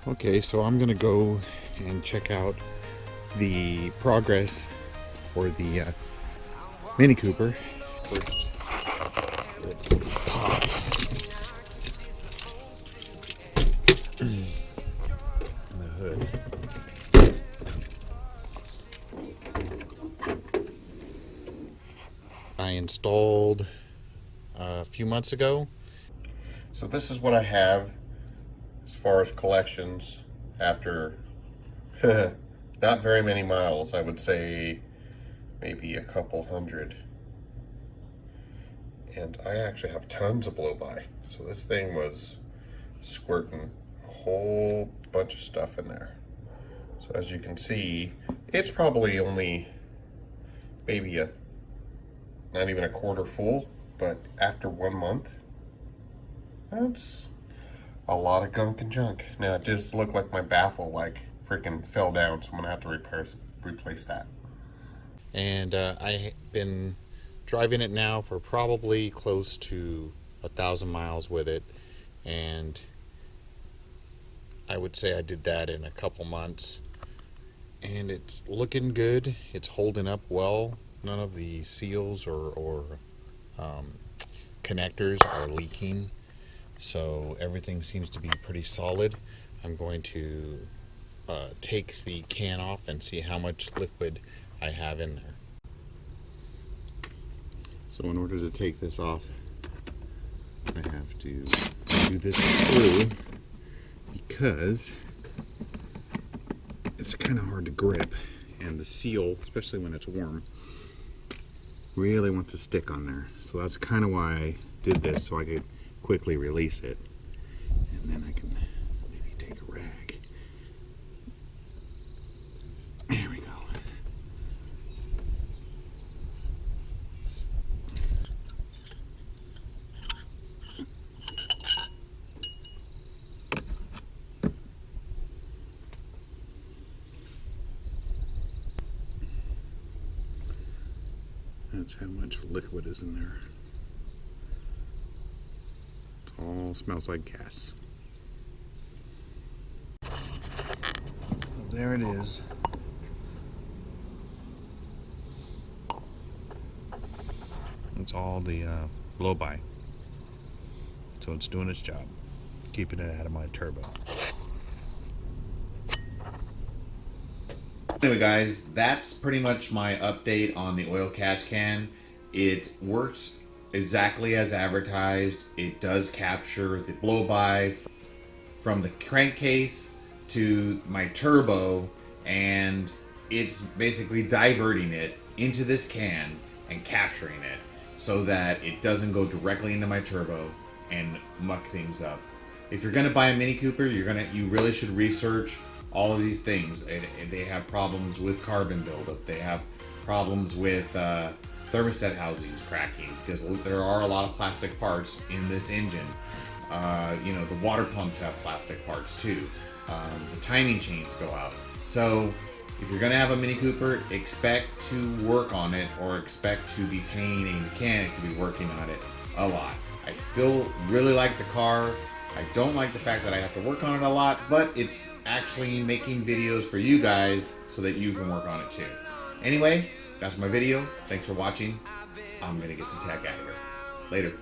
Okay, so I'm gonna go and check out the progress for the Mini Cooper. First, let's pop the hood. I installed a few months ago. So this is what I have as far as collections after not very many miles. I would say maybe a couple hundred. And I actually have tons of blow-by. So this thing was squirting a whole bunch of stuff in there. So as you can see, it's probably only maybe not even a quarter full, but after 1 month, that's a lot of gunk and junk. Now it just looked like my baffle freaking fell down, so I'm gonna have to replace that. And I've been driving it now for probably close to 1,000 miles with it, and I would say I did that in a couple months, and it's looking good. It's holding up well. None of the seals or connectors are leaking, so everything seems to be pretty solid. I'm going to take the can off and see how much liquid I have in there. So in order to take this off, I have to do this through because it's kind of hard to grip, and the seal, especially when it's warm, really wants to stick on there. So that's kind of why I did this, so I could quickly release it. And then I can maybe take a rag. There we go. That's how much liquid is in there. It all smells like gas. So there it is. It's all the blow-by. So it's doing its job, keeping it out of my turbo. Anyway guys, that's pretty much my update on the oil catch can. It works exactly as advertised. It does capture the blow-by from the crankcase to my turbo, and it's basically diverting it into this can and capturing it so that it doesn't go directly into my turbo and muck things up. If you're gonna buy a Mini Cooper, you really should research all of these things. And they have problems with carbon buildup. They have problems with thermostat housings cracking, because there are a lot of plastic parts in this engine. You know, the water pumps have plastic parts too. The timing chains go out. So if you're gonna have a Mini Cooper, expect to work on it, or expect to be paying a mechanic to be working on it a lot. I still really like the car. I don't like the fact that I have to work on it a lot, but it's actually making videos for you guys so that you can work on it too. Anyway, that's my video. Thanks for watching. I'm gonna get the tech out of here. Later.